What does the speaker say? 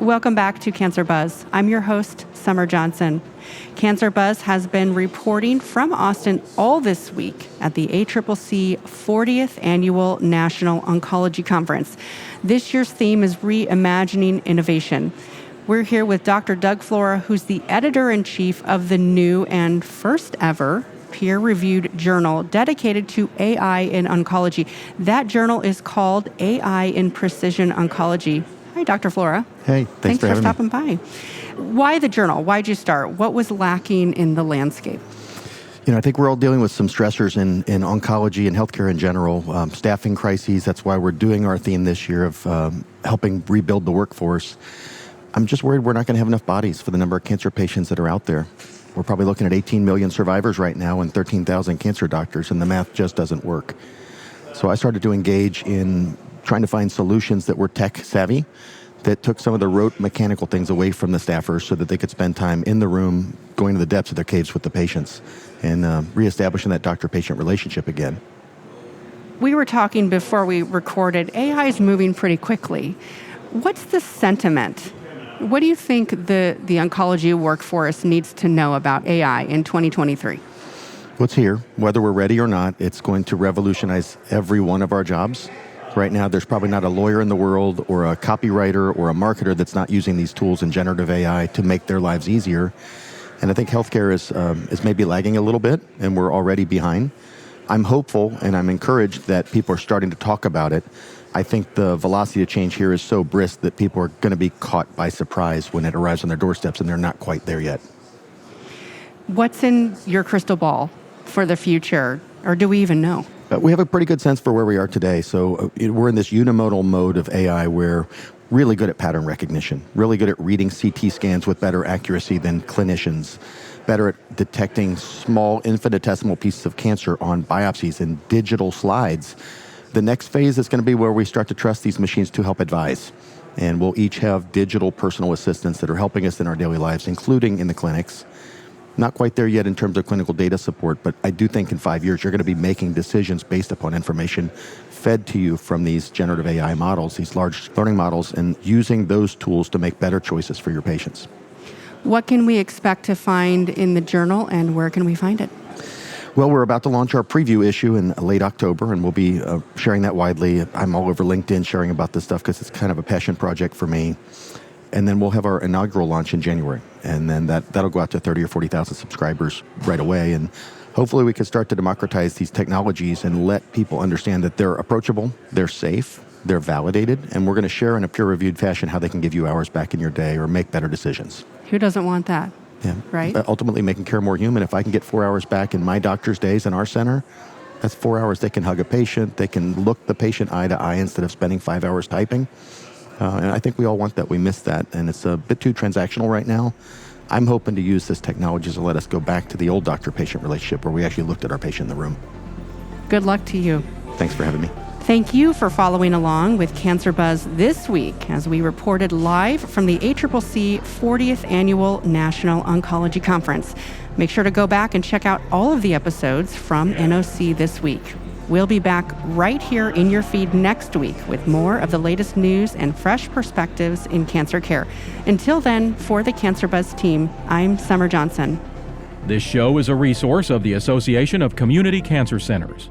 Welcome back to Cancer Buzz. I'm your host, Summer Johnson. Cancer Buzz has been reporting from Austin all this week at the ACCC 40th Annual National Oncology Conference. This year's theme is Reimagining Innovation. We're here with Dr. Doug Flora, who's the editor-in-chief of the new and first ever peer-reviewed journal dedicated to AI in oncology. That journal is called AI in Precision Oncology. Hi, Dr. Flora. Hey, thanks for having me. stopping by. Why the journal? Why'd you start? What was lacking in the landscape? I think we're all dealing with some stressors in oncology and healthcare in general, staffing crises. That's why we're doing our theme this year of helping rebuild the workforce. I'm just worried we're not going to have enough bodies for the number of cancer patients that are out there. We're probably looking at 18 million survivors right now and 13,000 cancer doctors, and the math just doesn't work. So I started to engage in trying to find solutions that were tech savvy, that took some of the rote mechanical things away from the staffers so that they could spend time in the room, going to the depths of their caves with the patients, and reestablishing that doctor-patient relationship again. We were talking before we recorded, AI is moving pretty quickly. What's the sentiment? What do you think the oncology workforce needs to know about AI in 2023? Well, it's here. Whether we're ready or not, it's going to revolutionize every one of our jobs. Right now, there's probably not a lawyer in the world or a copywriter or a marketer that's not using these tools in generative AI to make their lives easier. And I think healthcare is maybe lagging a little bit, and we're already behind. I'm hopeful and I'm encouraged that people are starting to talk about it. I think the velocity of change here is so brisk that people are going to be caught by surprise when it arrives on their doorsteps, and they're not quite there yet. What's in your crystal ball for the future, or do we even know? We have a pretty good sense for where we are today. So we're in this unimodal mode of AI where really good at pattern recognition, really good at reading CT scans with better accuracy than clinicians, better at detecting small infinitesimal pieces of cancer on biopsies and digital slides. The next phase is going to be where we start to trust these machines to help advise. And we'll each have digital personal assistants that are helping us in our daily lives, including in the clinics. Not quite there yet in terms of clinical data support, but I do think in 5 years you're going to be making decisions based upon information fed to you from these generative AI models, these large learning models, and using those tools to make better choices for your patients. What can we expect to find in the journal, and where can we find it? Well, we're about to launch our preview issue in late October, and we'll be sharing that widely. I'm all over LinkedIn sharing about this stuff because it's kind of a passion project for me. And then we'll have our inaugural launch in January. And then that'll go out to 30 or 40,000 subscribers right away. And hopefully we can start to democratize these technologies and let people understand that they're approachable, they're safe, they're validated, and we're going to share in a peer-reviewed fashion how they can give you hours back in your day or make better decisions. Who doesn't want that? Yeah. Right? Ultimately making care more human. If I can get 4 hours back in my doctor's days in our center, that's 4 hours they can hug a patient, they can look the patient eye to eye instead of spending 5 hours typing. And I think we all want that. We miss that. And it's a bit too transactional right now. I'm hoping to use this technology to let us go back to the old doctor-patient relationship where we actually looked at our patient in the room. Good luck to you. Thanks for having me. Thank you for following along with Cancer Buzz this week as we reported live from the ACCC 40th Annual National Oncology Conference. Make sure to go back and check out all of the episodes from NOC this week. We'll be back right here in your feed next week with more of the latest news and fresh perspectives in cancer care. Until then, for the Cancer Buzz team, I'm Summer Johnson. This show is a resource of the Association of Community Cancer Centers.